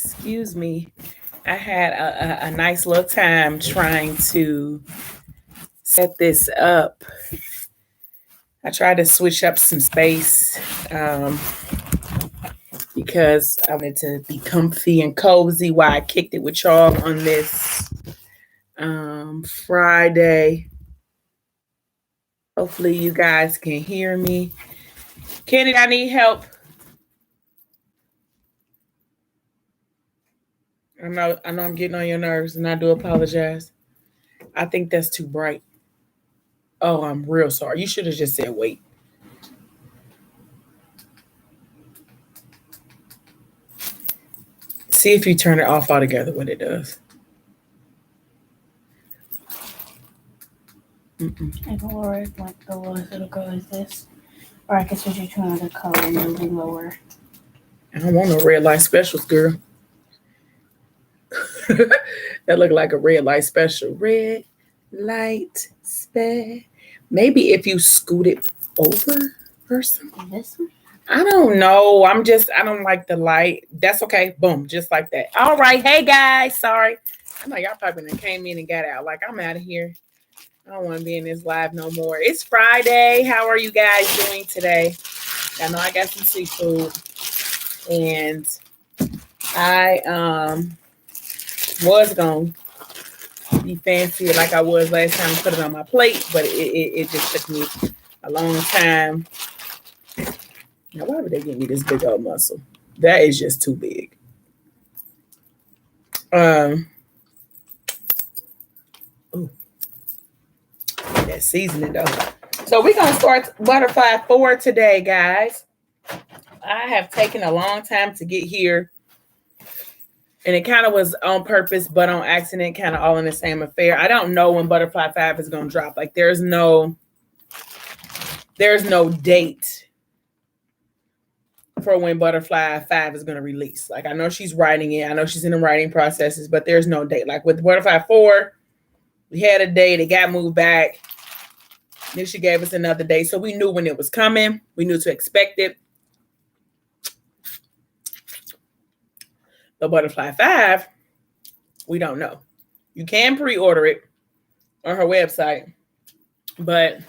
Excuse me. I had a nice little time trying to set this up. I tried to switch up some space um, because I wanted to be comfy and cozy while I kicked it with y'all on this Friday. Hopefully, you guys can hear me. Kennedy, I need help. I know I'm getting on your nerves, and I do apologize. I think that's too bright. Oh, I'm real sorry. You should have just said wait. See if you turn it off altogether what it does. I can lower it like the lowest it'll go is this. Or I can switch it to another color and it'll be lower. I don't want no red light specials, girl. That look like a red light special. Red light special. Maybe if you scoot it over or something. This one? I don't know. I don't like the light. That's okay. Boom. Just like that. All right. Hey, guys. Sorry. I know y'all probably done came in and got out. Like, I'm out of here. I don't want to be in this live no more. It's Friday. How are you guys doing today? I know I got some seafood. And I was going to be fancy like I was last time and put it on my plate, but it just took me a long time. Now, why would they give me this big old mussel? That is just too big. Ooh, that seasoning though. So we're gonna start Butterfly 4 today, guys. I have taken a long time to get here, and it kind of was on purpose, but on accident, kind of all in the same affair. I don't know when Butterfly 5 is gonna drop. Like there's no date for when Butterfly 5 is going to release. Like, I know she's writing it. I know she's in the writing processes, but there's no date. Like, with Butterfly 4, we had a date. It got moved back. Then she gave us another date. So we knew when it was coming. We knew to expect it. But Butterfly 5, we don't know. You can pre-order it on her website, but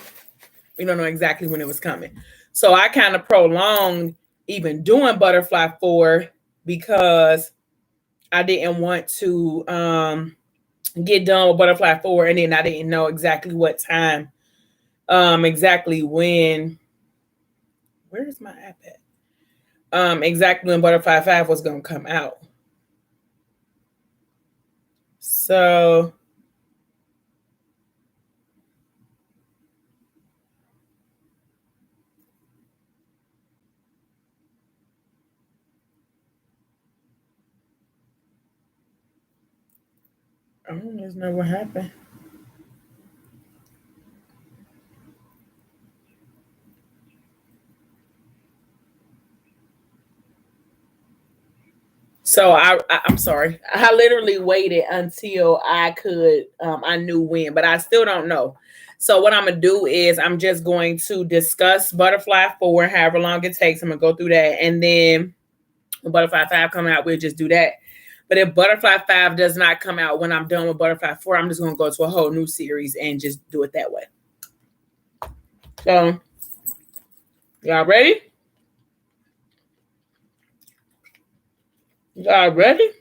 we don't know exactly when it was coming. So I kind of prolonged even doing Butterfly 4 because I didn't want to get done with Butterfly 4 and then I didn't know exactly what time, exactly when. Where's my iPad? Exactly when Butterfly 5 was going to come out. So I don't just know what happened. So I'm sorry. I literally waited until I could. I knew when, but I still don't know. So what I'm gonna do is I'm just going to discuss Butterfly 4, however long it takes. I'm gonna go through that, and then when Butterfly 5 coming out, we'll just do that. But if Butterfly 5 does not come out when I'm done with Butterfly 4, I'm just gonna go to a whole new series and just do it that way. So, y'all ready? Y'all ready?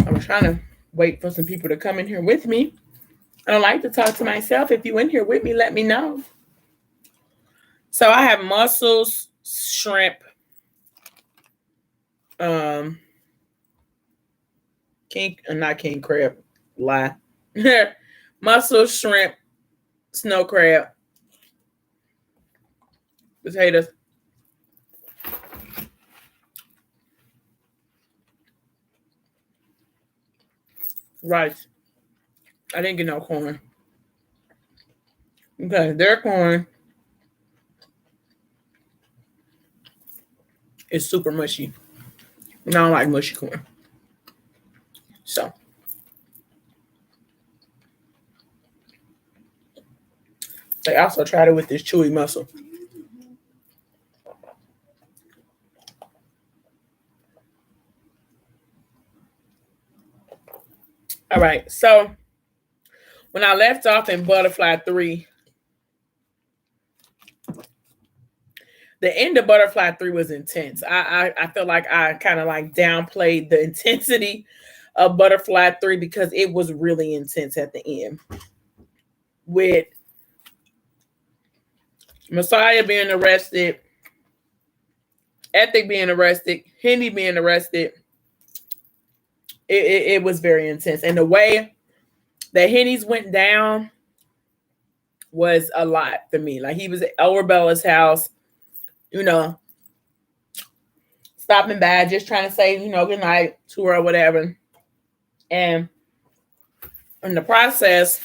I was trying to wait for some people to come in here with me. I don't like to talk to myself. If you in here with me, let me know. So I have mussels, shrimp, not king crab, lie. Mussels, shrimp, snow crab, potatoes, rice. I didn't get no corn. Okay, their corn is super mushy. And I don't like mushy corn. So They also tried it with this chewy mussel. All right, so when I left off in Butterfly 3, the end of Butterfly 3 was intense. I feel like I kind of like downplayed the intensity of Butterfly 3 because it was really intense at the end. With Messiah being arrested, Ethic being arrested, Henny being arrested, it was very intense. And the way that Henny's went down was a lot for me. Like, he was at Elwer Bella's house, you know, stopping by, just trying to say, you know, good night to her or whatever. And in the process,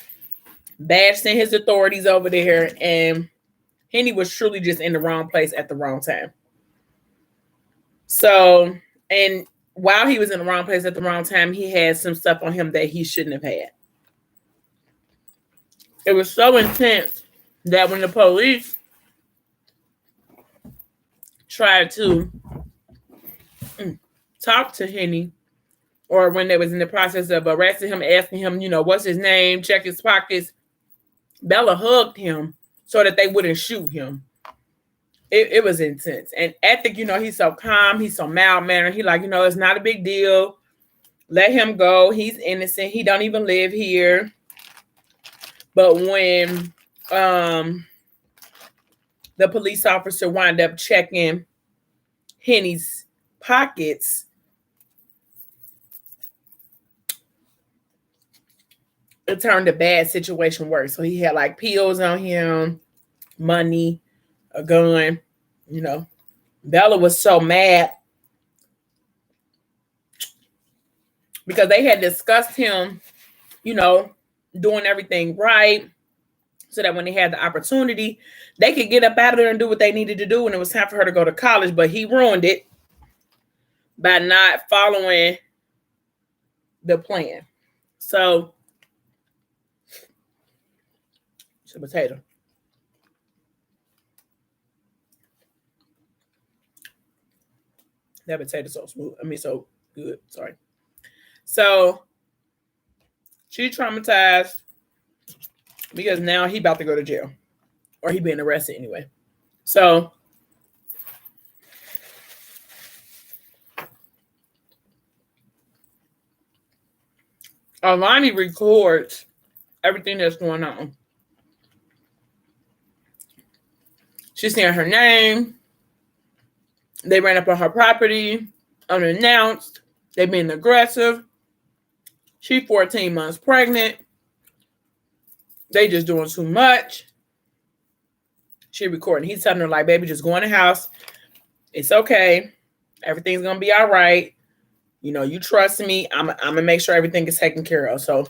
Badge sent his authorities over there, and Henny was truly just in the wrong place at the wrong time. So, and while he was in the wrong place at the wrong time, he had some stuff on him that he shouldn't have had. It was so intense that when the police tried to talk to Henny, or when they was in the process of arresting him, asking him, you know, what's his name, check his pockets, Bella hugged him so that they wouldn't shoot him. It was intense. And Ethic, you know, he's so calm, he's so mild-mannered. He like, you know, it's not a big deal. Let him go. He's innocent. He don't even live here. But when the police officer wound up checking Henny's pockets, it turned a bad situation worse. So he had like pills on him, money, a gun, you know. Bella was so mad because they had discussed him, you know, doing everything right so that when they had the opportunity, they could get up out of there and do what they needed to do when it was time for her to go to college. But he ruined it by not following the plan. So, it's a potato. That potato's so smooth. I mean, so good. Sorry. So, she's traumatized because now he about to go to jail. Or he being arrested anyway. So, Alani records everything that's going on. She's saying her name. They ran up on her property unannounced. They've been aggressive. She's 14 months pregnant. They just doing too much. She recording. He's telling her, like, baby, just go in the house. It's okay. Everything's going to be all right. You know, you trust me. I'm going to make sure everything is taken care of. So,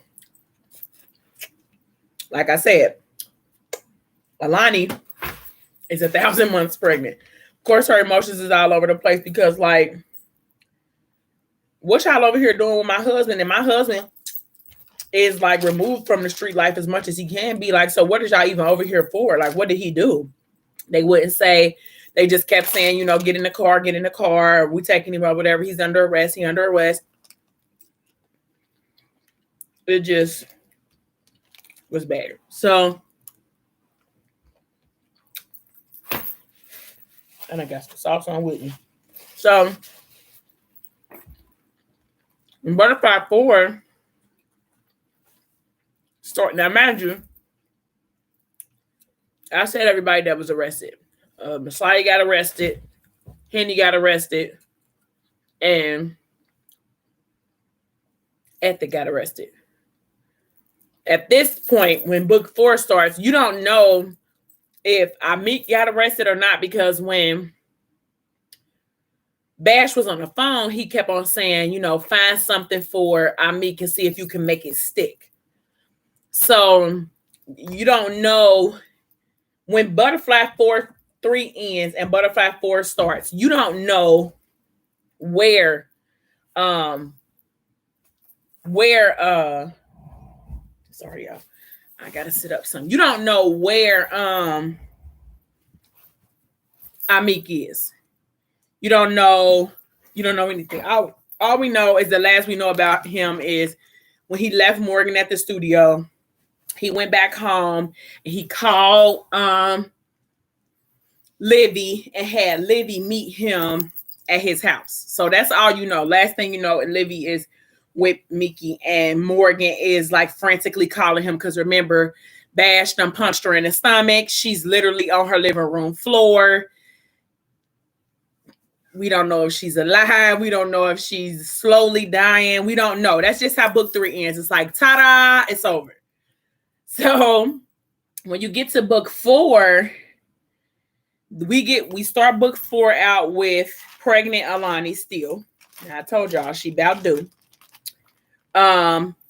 like I said, Alani is 1,000 months pregnant. Of course, her emotions is all over the place because, like, what y'all over here doing with my husband? And my husband is, like, removed from the street life as much as he can be. Like, so what is y'all even over here for? Like, what did he do? They wouldn't say. They just kept saying, you know, get in the car. We taking him or whatever. He's under arrest. He under arrest. It just was bad. So, and I got some sauce on with me. So, in Butterfly 4, now mind you, I said everybody that was arrested. Messiah got arrested, Henny got arrested, and Ethic got arrested. At this point, when book 4 starts, you don't know if Amik got arrested or not, because when Bash was on the phone, he kept on saying, you know, find something for Amik and see if you can make it stick. So you don't know when Butterfly 3 ends and Butterfly 4 starts. You don't know where sorry, y'all. I gotta sit up some. You don't know where Amik is. You don't know anything. All we know is the last we know about him is when he left Morgan at the studio. He went back home and he called Livy and had Livy meet him at his house. So that's all you know. Last thing you know, Livy is with Mickey, and Morgan is like frantically calling him because remember, Bash done punched her in the stomach. She's literally on her living room floor. We don't know if she's alive. We don't know if she's slowly dying. We don't know. That's just how book 3 ends. It's like, ta-da, it's over. So when you get to book 4, we start book 4 out with pregnant Alani still. Now, I told y'all she about due.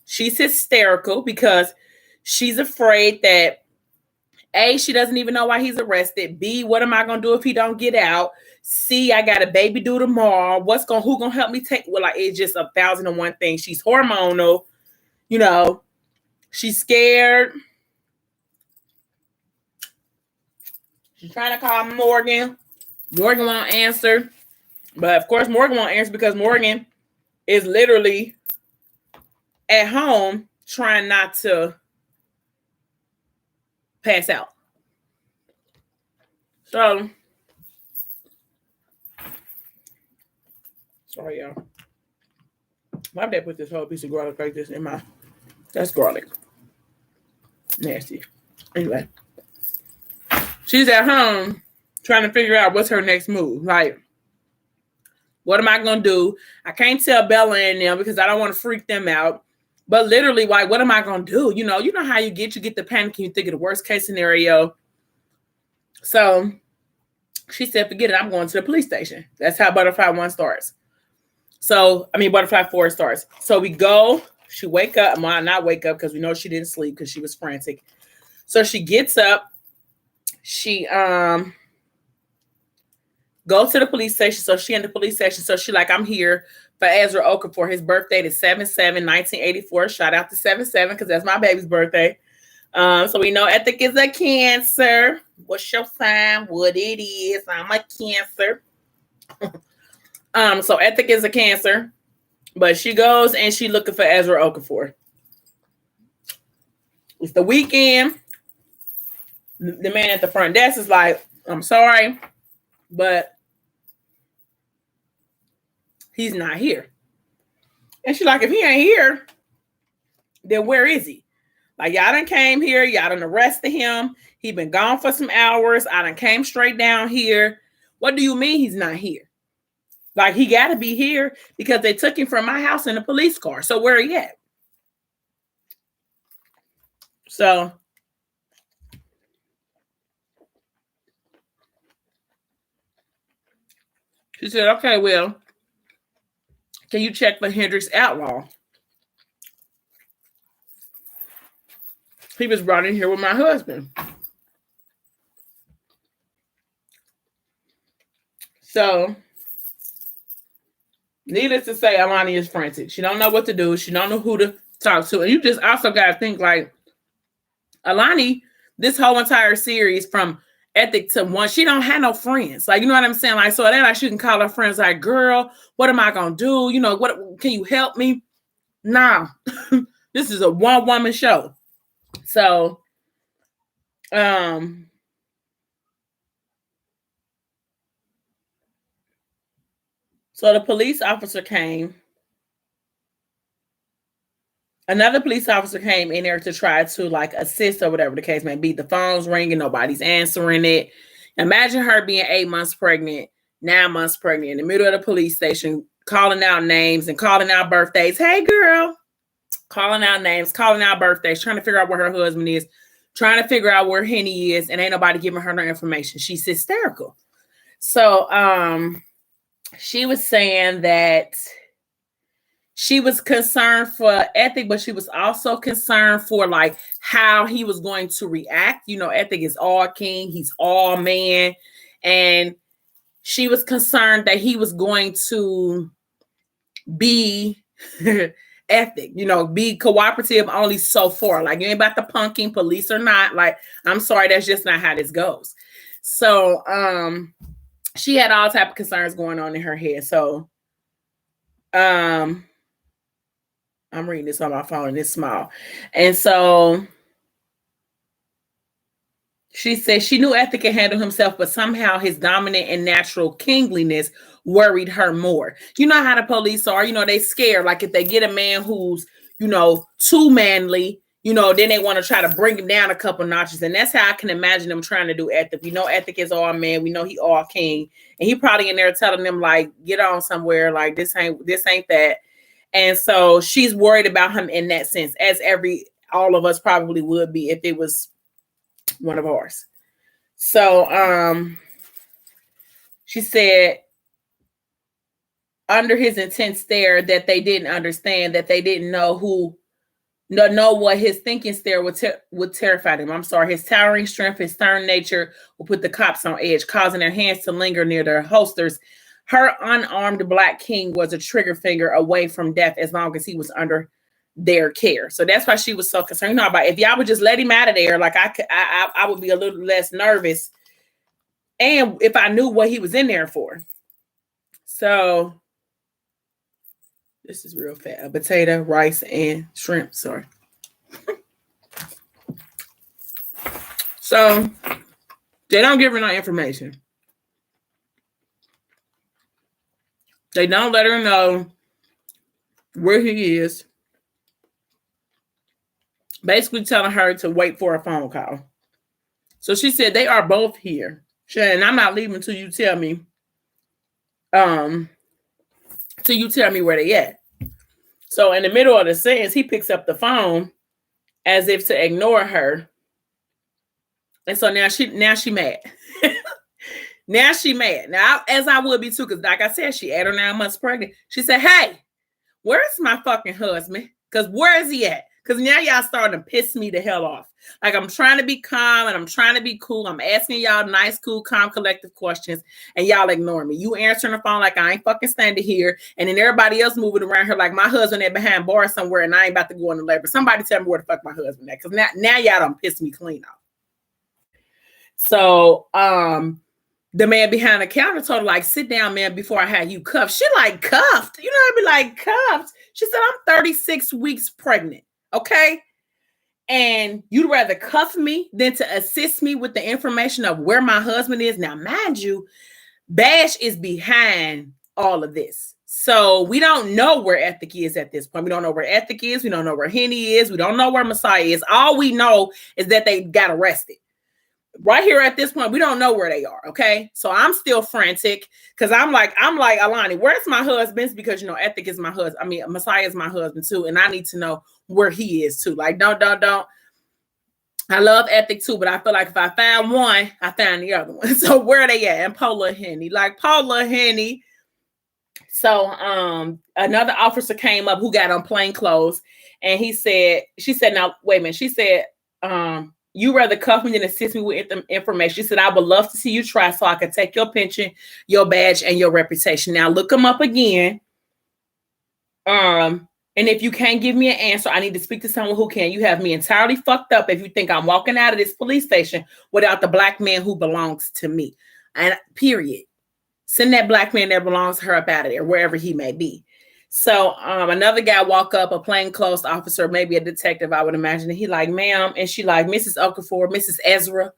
She's hysterical because she's afraid that A, she doesn't even know why he's arrested. B, what am I gonna do if he don't get out? C, I got a baby due tomorrow. Who gonna help me take? Well, like it's just 1,001 things. She's hormonal, you know. She's scared. She's trying to call Morgan. Morgan won't answer, but of course Morgan won't answer because Morgan is literally at home trying not to pass out. So, sorry, y'all. My dad put this whole piece of garlic like this in my. That's garlic. Nasty. Anyway, she's at home trying to figure out what's her next move. Like, what am I gonna do? I can't tell Bella and them because I don't want to freak them out. But literally, like, what am I gonna do? You know how you get the panic and you think of the worst case scenario. So she said, forget it, I'm going to the police station. That's how Butterfly 1 starts. Butterfly 4 starts. So we go, she wake up, well, not wake up because we know she didn't sleep because she was frantic. So she gets up, she goes to the police station. So she in the police station. So she like, I'm here for Ezra Okafor. His birthday is 7/7/1984. Shout out to 7/7 because that's my baby's birthday. So we know Ethic is a Cancer. What's your sign? What it is? I'm a Cancer. So Ethic is a Cancer, but she goes and she looking for Ezra Okafor. It's the weekend. The man at the front desk is like, I'm sorry, but he's not here. And she's like, if he ain't here, then where is he? Like, y'all done came here. Y'all done arrested him. He been gone for some hours. I done came straight down here. What do you mean he's not here? Like, he got to be here because they took him from my house in a police car. So where he at? So she said, okay, well, can you check for Hendrix Outlaw? He was brought in here with my husband. So, needless to say, Alani is frantic. She don't know what to do. She don't know who to talk to. And you just also got to think like, Alani, this whole entire series from Ethic to 1, she don't have no friends. Like, you know what I'm saying? Like, so then like she can call her friends like, girl, what am I going to do? You know, what can you help me? Nah, this is a one-woman show. So, so the police officer came. Another police officer came in there to try to like assist or whatever the case may be. The phone's ringing, nobody's answering it. Imagine her being 8 months pregnant, 9 months pregnant, in the middle of the police station, calling out names and calling out birthdays. Hey, girl. Calling out names, calling out birthdays, trying to figure out where her husband is, trying to figure out where Henny is, and ain't nobody giving her no information. She's hysterical. So she was saying that she was concerned for Ethic, but she was also concerned for like how he was going to react. You know, Ethic is all king, he's all man. And she was concerned that he was going to be ethic. You know, be cooperative only so far. Like, you ain't about the punking, police or not. Like, I'm sorry, that's just not how this goes. So she had all type of concerns going on in her head. So I'm reading this on my phone and it's small. And so she said she knew Ethic could handle himself, but somehow his dominant and natural kingliness worried her more. You know how the police are, you know, they scared. Like if they get a man who's, you know, too manly, you know, then they want to try to bring him down a couple notches. And that's how I can imagine them trying to do Ethic. We know Ethic is all man. We know he all king. And he probably in there telling them like, get on somewhere. Like this ain't that. And so she's worried about him in that sense, as all of us probably would be if it was one of ours. So she said under his intense stare that they didn't understand, that they didn't know what his thinking stare would terrify them. I'm sorry. His towering strength, his stern nature will put the cops on edge, causing their hands to linger near their holsters. Her unarmed black king was a trigger finger away from death as long as he was under their care. So that's why she was so concerned. You know, about if y'all would just let him out of there, like I would be a little less nervous. And if I knew what he was in there for. So this is real fat. A potato, rice, and shrimp. Sorry. So they don't give her no information. They don't let her know where he is. Basically telling her to wait for a phone call. So she said they are both here. And I'm not leaving until you tell me. Till you tell me where they at. So in the middle of the sentence, he picks up the phone as if to ignore her. And so now she mad. Now she mad. Now, as I would be too, because like I said, she had her 9 months pregnant. She said, hey, where's my fucking husband? Because where is he at? Because now y'all starting to piss me the hell off. Like I'm trying to be calm and I'm trying to be cool. I'm asking y'all nice, cool, calm, collective questions and y'all ignore me. You answering the phone like I ain't fucking standing here. And then everybody else moving around here like my husband there behind bars somewhere and I ain't about to go into labor. Somebody tell me where the fuck my husband at. Because now y'all done piss me clean off. So the man behind the counter told her, like, sit down, man, before I had you cuffed. She like cuffed. You know, I'd be like cuffed. She said, I'm 36 weeks pregnant. Okay. And you'd rather cuff me than to assist me with the information of where my husband is. Now, mind you, Bash is behind all of this. So we don't know where Ethic is at this point. We don't know where Ethic is. We don't know where Henny is. We don't know where Messiah is. All we know is that they got arrested. Right here at this point, we don't know where they are. Okay. So I'm still frantic because I'm like, Alani, where's my husband? Because, you know, Ethic is my husband. I mean, Messiah is my husband too. And I need to know where he is too. Like, don't. I love Ethic too, but I feel like if I found one, I found the other one. So where are they at? And Paula Henny, like Paula Henny. So another officer came up who got on plain clothes and she said, now, wait a minute. She said, you rather cuff me than assist me with information. She said, I would love to see you try so I could take your pension, your badge, and your reputation. Now look them up again. And if you can't give me an answer, I need to speak to someone who can. You have me entirely fucked up if you think I'm walking out of this police station without the black man who belongs to me. And period. Send that black man that belongs to her up out of there, wherever he may be. So another guy walk up, a plainclothes officer, maybe a detective, I would imagine. And he like, ma'am. And she like, Mrs. Okafor, Mrs. Ezra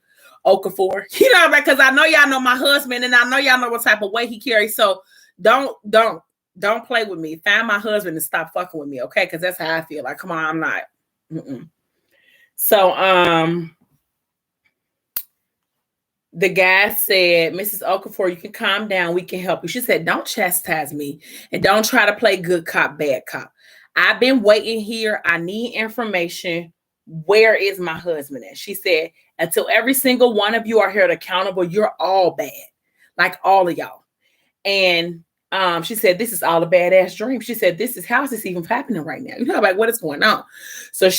Okafor. You know, because I know y'all know my husband and I know y'all know what type of weight he carries. So don't play with me. Find my husband and stop fucking with me, okay? Because that's how I feel. Like, come on, I'm not. So the guy said, Mrs. Okafor, you can calm down. We can help you. She said, don't chastise me and don't try to play good cop, bad cop. I've been waiting here. I need information. Where is my husband at? She said, until every single one of you are held accountable, you're all bad. Like all of y'all. And she said, this is all a badass dream. She said, how is this even happening right now? You know, like what is going on? So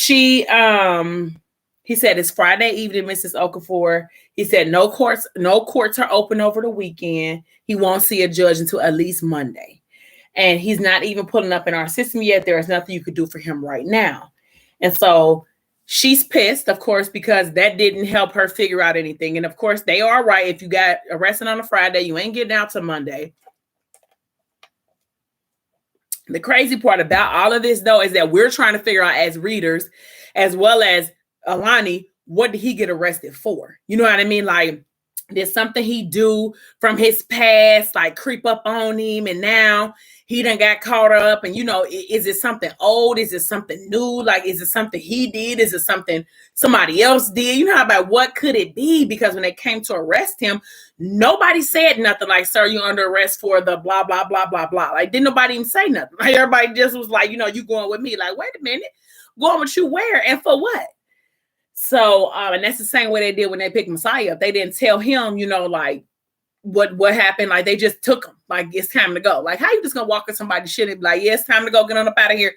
he said, it's Friday evening, Mrs. Okafor. He said, no courts are open over the weekend. He won't see a judge until at least Monday. and he's not even pulling up in our system yet. There is nothing you could do for him right now. And so she's pissed, of course, because that didn't help her figure out anything. And of course, they are right. If you got arrested on a Friday, you ain't getting out till Monday. The crazy part about all of this, though, is that we're trying to figure out as readers, as well as Alani, what did he get arrested for? You know what I mean? Like, did something he do from his past, like, creep up on him, and now he done got caught up? And, you know, is it something old? Is it something new? Like, is it something he did? Is it something somebody else did? You know, about what could it be? Because when they came to arrest him, nobody said nothing like, sir, you're under arrest for the blah, blah, blah, blah, blah. Like, didn't nobody even say nothing. Like, everybody just was like, you know, you going with me. Like, wait a minute, going with you where and for what? So, and that's the same way they did when they picked Messiah up. They didn't tell him, you know, like, what happened. Like, they just took him. Like, it's time to go. Like, how you just gonna walk in somebody's shit and be like, yeah, it's time to go, get on up out of here,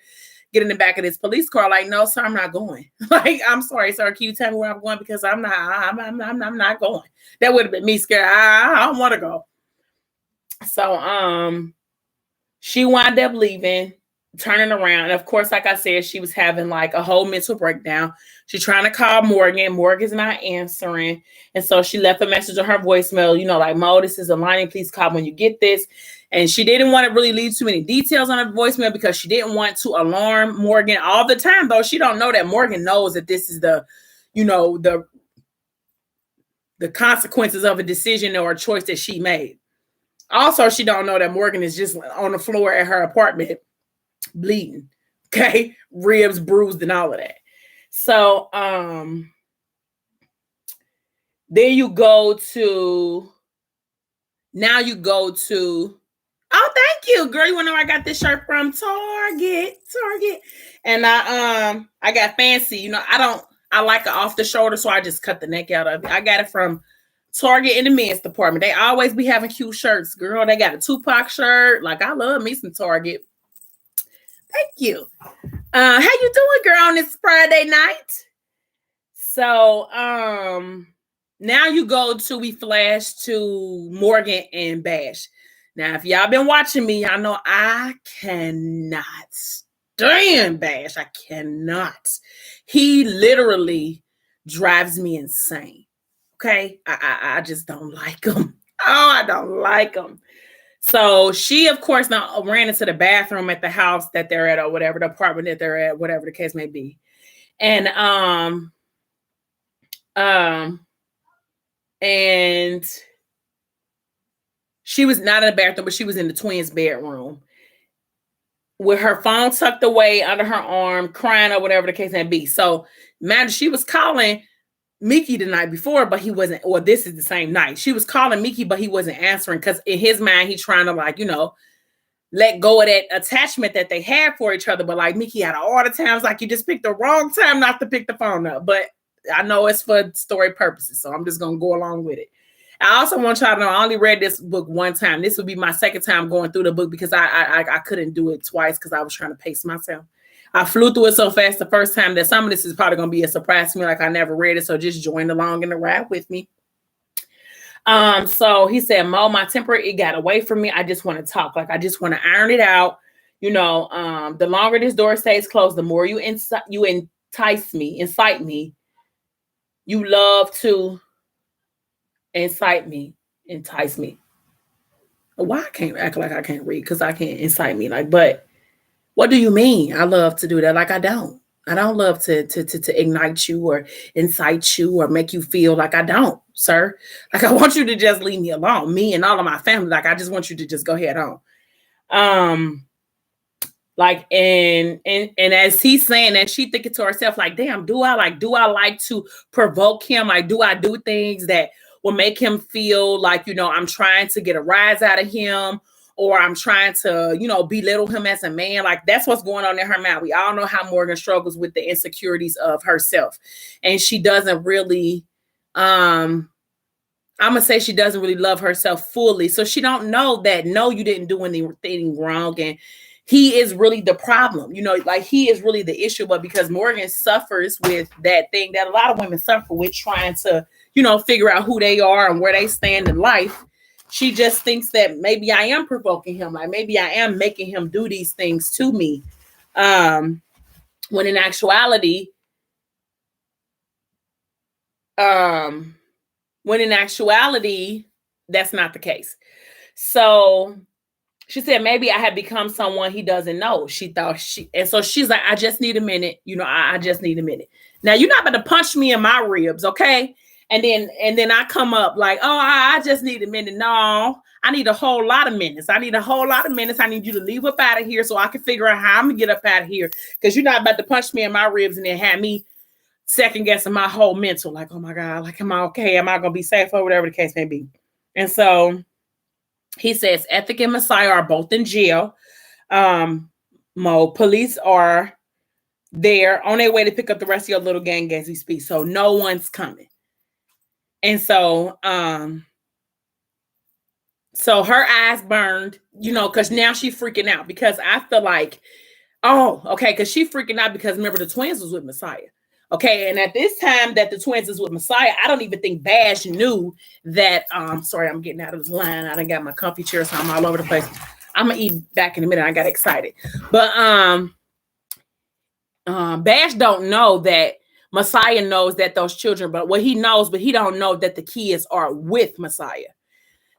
get in the back of this police car? Like, no, sir, I'm not going. Like, I'm sorry, sir, can you tell me where I'm going? Because I'm not going. That would have been me scared. I don't want to go. So she wound up leaving, turning around. And of course, like I said, she was having like a whole mental breakdown. She's trying to call Morgan. Morgan's not answering. And so she left a message on her voicemail, you know, like, Mo, this is Alani. Please call when you get this. And she didn't want to really leave too many details on her voicemail because she didn't want to alarm Morgan all the time, though. She don't know that Morgan knows that this is the, you know, the consequences of a decision or a choice that she made. Also, she don't know that Morgan is just on the floor at her apartment bleeding. Okay. Ribs bruised and all of that. So, then you go to, oh, thank you, girl. You want to know where I got this shirt from? Target. And I got fancy. You know, I like it off the shoulder, so I just cut the neck out of it. I got it from Target in the men's department. They always be having cute shirts, girl. They got a Tupac shirt. Like, I love me some Target. Thank you. How you doing, girl, on this Friday night? So, now we flash to Morgan and Bash. Now, if y'all been watching me, y'all know I cannot stand Bash. I cannot. He literally drives me insane. Okay? I just don't like him. Oh, I don't like him. So she, of course, now ran into the bathroom at the house that they're at, or whatever, the apartment that they're at, whatever the case may be. And she was not in the bathroom, but she was in the twins' bedroom with her phone tucked away under her arm, crying or whatever the case may be. So, man, she was calling Mickey the night before, but he wasn't, or this is the same night. She was calling Mickey, but he wasn't answering because in his mind, he's trying to, like, you know, let go of that attachment that they had for each other. But like, Mickey had all the times, like, you just picked the wrong time not to pick the phone up. But I know it's for story purposes, so I'm just going to go along with it. I also want y'all to know I only read this book one time. This would be my second time going through the book because I couldn't do it twice because I was trying to pace myself. I flew through it so fast the first time that some of this is probably going to be a surprise to me, like I never read it. So just join along in the ride with me. So he said, Mo, my temper, it got away from me. I just want to talk. Like, I just want to iron it out. You know, the longer this door stays closed, the more you incite me. You love to entice me. Why I can't act like I can't read? Because I can't incite me. Like, but what do you mean? I love to do that. Like, I don't love to ignite you or incite you or make you feel like I don't, sir. Like, I want you to just leave me alone. Me and all of my family. Like, I just want you to just go head on. Like, and as he's saying that, she thinking to herself, like, damn, do I like to provoke him? Like, do I do things that will make him feel like, you know, I'm trying to get a rise out of him, or I'm trying to, you know, belittle him as a man? Like, that's what's going on in her mind. We all know how Morgan struggles with the insecurities of herself. And she doesn't really, I'm going to say she doesn't really love herself fully. So she don't know that, no, you didn't do anything wrong. And he is really the problem, you know, like he is really the issue. But because Morgan suffers with that thing that a lot of women suffer with, trying to, you know, figure out who they are and where they stand in life, She just thinks that maybe I am provoking him, like maybe I am making him do these things to me. When in actuality, that's not the case. So she said, maybe I had become someone he doesn't know. And so she's like, I just need a minute. I just need a minute. Now you're not going to punch me in my ribs, okay? And then I come up like, oh, I just need a minute. No, I need a whole lot of minutes. I need you to leave up out of here so I can figure out how I'm gonna get up out of here. Because you're not about to punch me in my ribs and then have me second guessing my whole mental. Like, oh my God, like, am I okay? Am I gonna be safe or whatever the case may be? And so he says, Ethic and Messiah are both in jail. Police are there on their way to pick up the rest of your little gang as we speak. So no one's coming. And so, so her eyes burned, because now she's freaking out because I feel like, oh, okay, because she's freaking out because remember the twins was with Messiah. Okay, and at this time that the twins is with Messiah, I don't even think Bash knew that. Sorry, I'm getting out of this line. I done got my comfy chair, so I'm all over the place. I'm gonna eat back in a minute. I got excited, but Bash don't know that Messiah knows that those children, but what he knows, but he don't know that the kids are with Messiah.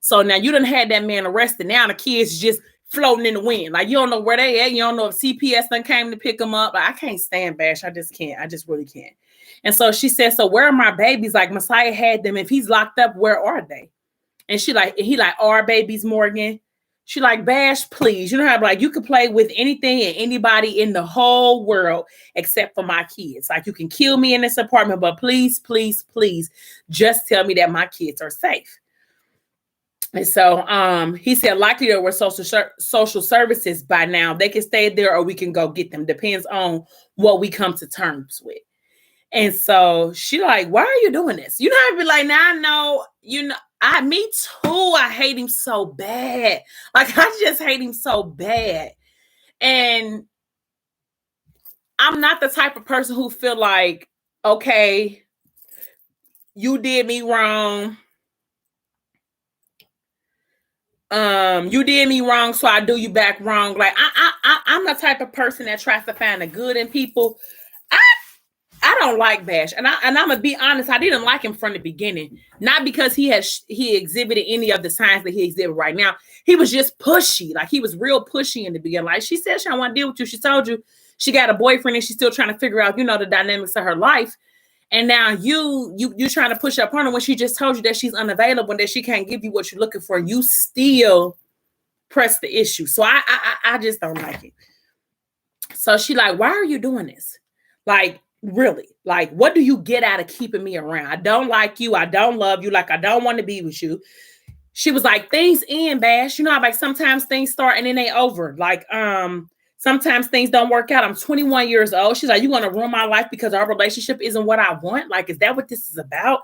So now you done had that man arrested. Now the kids just floating in the wind. Like you don't know where they at. You don't know if CPS done came to pick them up. Like, I can't stand Bash. I just can't. I just really can't. And so she said, so where are my babies? Like Messiah had them. If he's locked up, where are they? And he like, our babies, Morgan. She like, Bash, please. You know how like you could play with anything and anybody in the whole world except for my kids. Like you can kill me in this apartment, but please, please, please just tell me that my kids are safe. And so he said likely there were social services by now. They can stay there or we can go get them. Depends on what we come to terms with. And so she like, why are you doing this? You know, I'd be like, now I know, me too. I hate him so bad. Like, I just hate him so bad. And I'm not the type of person who feel like, okay, you did me wrong. You did me wrong, so I do you back wrong. Like, I'm the type of person that tries to find the good in people. I don't like Bash, and I'm gonna be honest. I didn't like him from the beginning, not because he exhibited any of the signs that he exhibits right now. He was just pushy, like he was real pushy in the beginning. Like she said, she don't want to deal with you. She told you she got a boyfriend, and she's still trying to figure out, the dynamics of her life. And now you trying to push up on her when she just told you that she's unavailable and that she can't give you what you're looking for. You still press the issue. So I just don't like it. So she like, why are you doing this? Like, really? Like, what do you get out of keeping me around? I don't like you. I don't love you. Like, I don't want to be with you. She was like, things end, Bash. Like sometimes things start and then they over. Like, sometimes things don't work out. I'm 21 years old. She's like, you want to ruin my life because our relationship isn't what I want? Like, is that what this is about?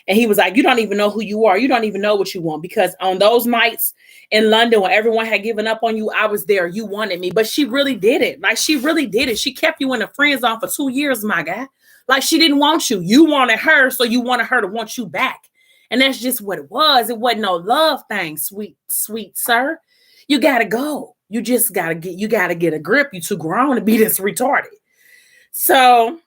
And he was like, you don't even know who you are. You don't even know what you want, because on those nights in London when everyone had given up on you, I was there. You wanted me, but she really did it. Like, she really did it. She kept you in the friend zone for 2 years, my guy. Like, she didn't want you. You wanted her, so you wanted her to want you back. And that's just what it was. It wasn't no love thing, sweet sir. You got to go. You just got to get a grip. You too grown to be this retarded. So,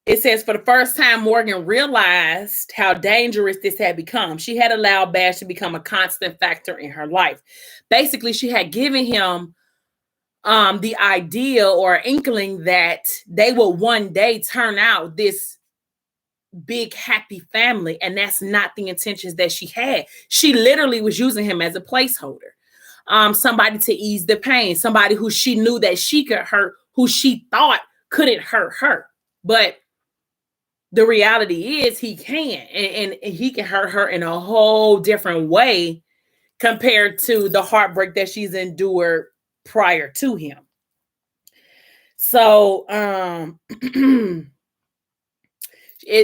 it says, for the first time, Morgan realized how dangerous this had become. She had allowed Bash to become a constant factor in her life. Basically, she had given him the idea or inkling that they will one day turn out this big, happy family. And that's not the intentions that she had. She literally was using him as a placeholder. Somebody to ease the pain. Somebody who she knew that she could hurt, who she thought couldn't hurt her. But the reality is he can, and he can hurt her in a whole different way compared to the heartbreak that she's endured prior to him. So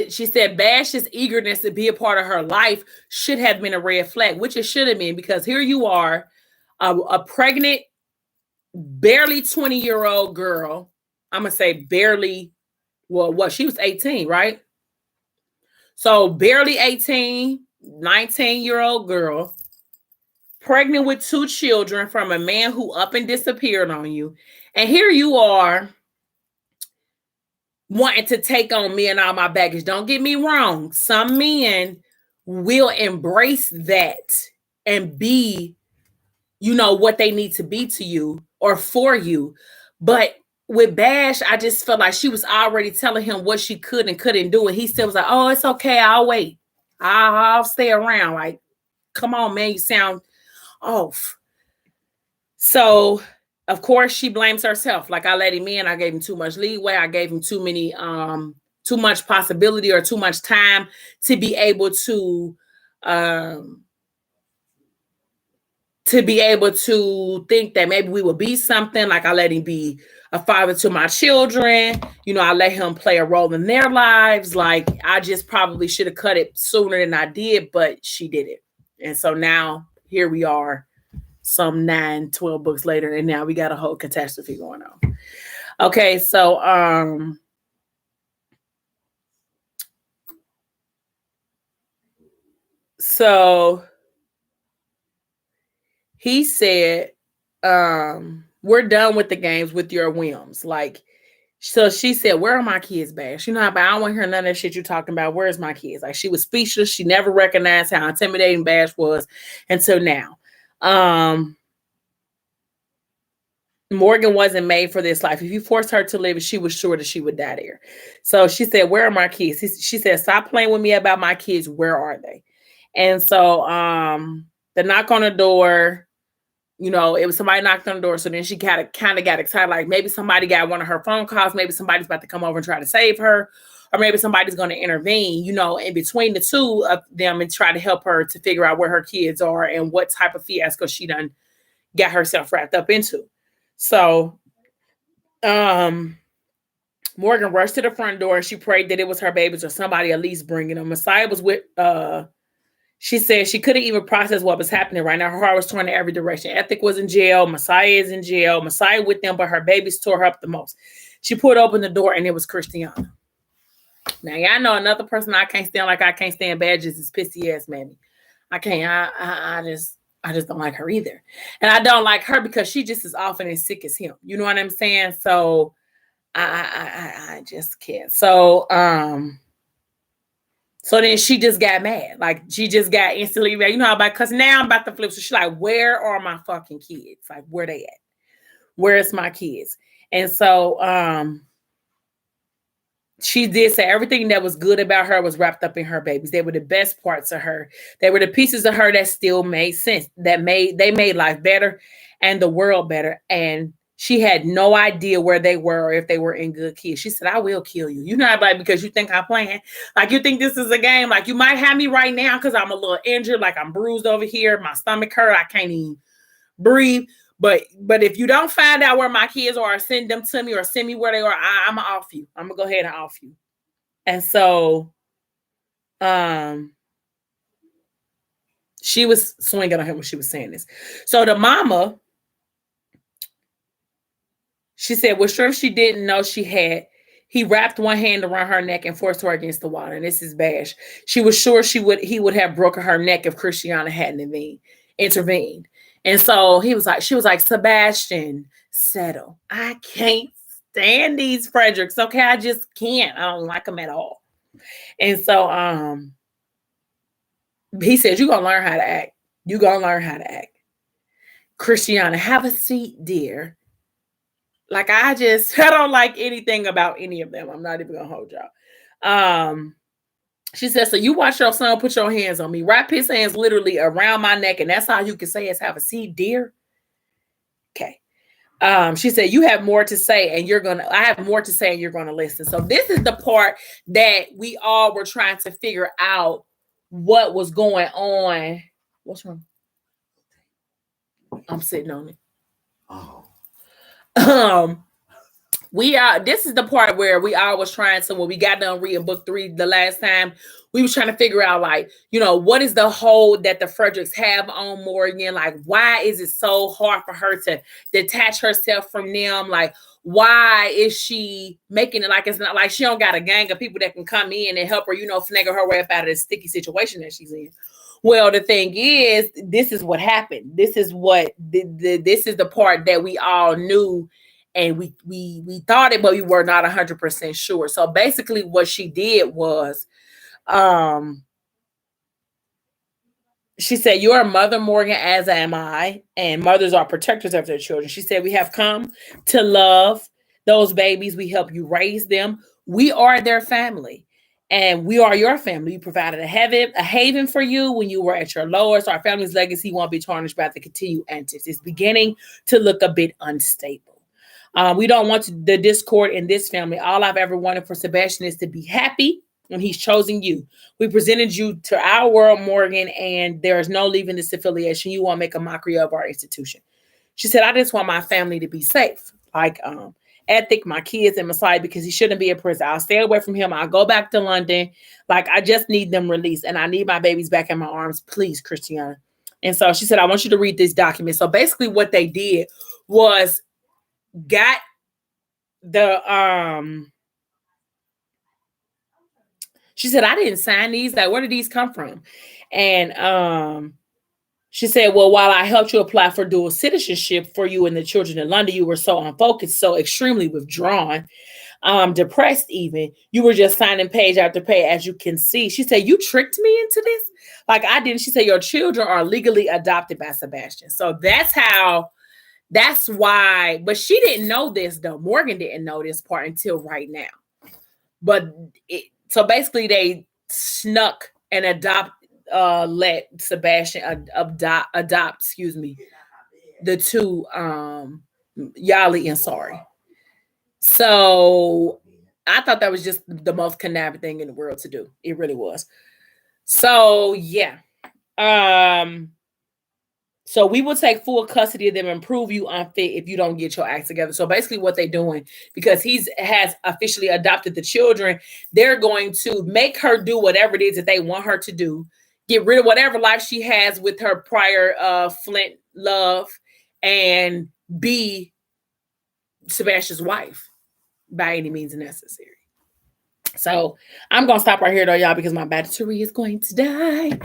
she said Bash's eagerness to be a part of her life should have been a red flag, which it should have been, because here you are, a pregnant, barely 20-year-old girl. I'm going to say barely. Well, what? She was 18, right? So barely 18, 19-year-old girl, pregnant with 2 children from a man who up and disappeared on you. And here you are wanting to take on me and all my baggage. Don't get me wrong. Some men will embrace that and be, what they need to be to you or for you. But with Bash, I just felt like she was already telling him what she could and couldn't do. And he still was like, oh, it's okay. I'll wait. I'll stay around. Like, come on, man. You sound off. So, of course, she blames herself. Like, I let him in. I gave him too much leeway. I gave him too much possibility or too much time to be able to think that maybe we would be something. Like, I let him be a father to my children. I let him play a role in their lives. Like, I just probably should have cut it sooner than I did, but she did it. And so now here we are, some 9-12 books later, and now we got a whole catastrophe going on. Okay, so he said, we're done with the games with your whims. Like, so she said, where are my kids, Bash? I don't want to hear none of that shit you're talking about. Where's my kids? Like, she was speechless. She never recognized how intimidating Bash was until now. Morgan wasn't made for this life. If you forced her to live, she was sure that she would die there. So she said, where are my kids? She said, stop playing with me about my kids. Where are they? And so the knock on the door, it was somebody knocked on the door. So then she kind of got excited. Like, maybe somebody got one of her phone calls. Maybe somebody's about to come over and try to save her. Or maybe somebody's going to intervene, in between the two of them and try to help her to figure out where her kids are and what type of fiasco she done got herself wrapped up into. So Morgan rushed to the front door and she prayed that it was her babies or somebody at least bringing them. Messiah was with, she said she couldn't even process what was happening right now. Her heart was torn in every direction. Ethic was in jail. Messiah is in jail. Messiah with them, but her babies tore her up the most. She pulled open the door and it was Christiana. Now, y'all know another person I can't stand like I can't stand Badges is pissy ass Mammy. I can't. I just don't like her either. And I don't like her because she just as often as sick as him. You know what I'm saying? So I just can't. So then she just got mad. Like, she just got instantly mad. Because now I'm about to flip. So she's like, where are my fucking kids? Like, where they at? Where's my kids? And so she did say everything that was good about her was wrapped up in her babies. They were the best parts of her. They were the pieces of her that still made sense, they made life better and the world better. And she had no idea where they were or if they were in good kids. She said, I will kill you. You're not like, because you think I'm playing. Like, you think this is a game. Like, you might have me right now because I'm a little injured. Like, I'm bruised over here. My stomach hurt. I can't even breathe. But if you don't find out where my kids are or send them to me or send me where they are, I'm going to off you. I'm going to go ahead and off you. And so she was swinging on him when she was saying this. So the mama, she said, well, sure, she didn't know he wrapped one hand around her neck and forced her against the wall. And this is Bash. She was sure he would have broken her neck if Christiana hadn't intervened. And so she was like, Sebastian, settle. I can't stand these Fredericks. Okay, I just can't. I don't like them at all. And so he said, you're going to learn how to act. You're going to learn how to act. Christiana, have a seat, dear. Like, I don't like anything about any of them. I'm not even going to hold y'all. She said, so you watch your son put your hands on me. Wrap his hands literally around my neck. And that's how you can say is have a seat, dear. Okay. She said, you have more to say and I have more to say and you're going to listen. So this is the part that we all were trying to figure out what was going on. What's wrong? I'm sitting on it. Oh. This is the part where we always trying to, when we got done reading book 3 the last time, we was trying to figure out, like, what is the hold that the Fredericks have on Morgan? Like, why is it so hard for her to detach herself from them? Like, why is she making it like it's not like she don't got a gang of people that can come in and help her, finagle her way up out of this sticky situation that she's in? Well, the thing is, this is what happened. This is what this is the part that we all knew, and we thought it, but we were not 100% sure. So basically, what she did was, she said, "You're a mother, Morgan, as am I, and mothers are protectors of their children." She said, "We have come to love those babies. We help you raise them. We are their family, and we are your family. We provided a haven for you when you were at your lowest. Our family's legacy won't be tarnished by the continued antics. It's beginning to look a bit unstable. We don't want the discord in this family. All I've ever wanted for Sebastian is to be happy when he's chosen you. We presented you to our world, Morgan, and there is no leaving this affiliation. You won't make a mockery of our institution." She said, "I just want my family to be safe. Like Ethic, my kids, and Messiah, because he shouldn't be in prison. I'll stay away from him. I'll go back to London. Like, I just need them released, and I need my babies back in my arms. Please, Christiana." And so she said, "I want you to read this document." So basically what they did was got the she said, "I didn't sign these. Like, where did these come from?" And she said, "Well, while I helped you apply for dual citizenship for you and the children in London, you were so unfocused, so extremely withdrawn, depressed even. You were just signing page after page, as you can see." She said, "You tricked me into this? Like I didn't." She said, "Your children are legally adopted by Sebastian." So that's why, but she didn't know this though. Morgan didn't know this part until right now. But so basically they snuck and let Sebastian adopt, the two Yali and Sorry. So I thought that was just the most conniving thing in the world to do. It really was. So yeah. So we will take full custody of them and prove you unfit if you don't get your act together. So basically what they're doing, because has officially adopted the children, they're going to make her do whatever it is that they want her to do, get rid of whatever life she has with her prior Flint love, and be Sebastian's wife by any means necessary. So I'm going to stop right here though, y'all, because my battery is going to die.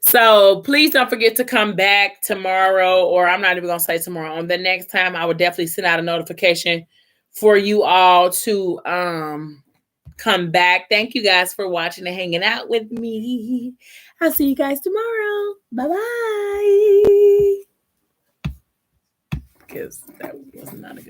So please don't forget to come back tomorrow, or I'm not even going to say tomorrow. On the next time, I would definitely send out a notification for you all to come back. Thank you guys for watching and hanging out with me. I'll see you guys tomorrow. Bye-bye. Because that was not a good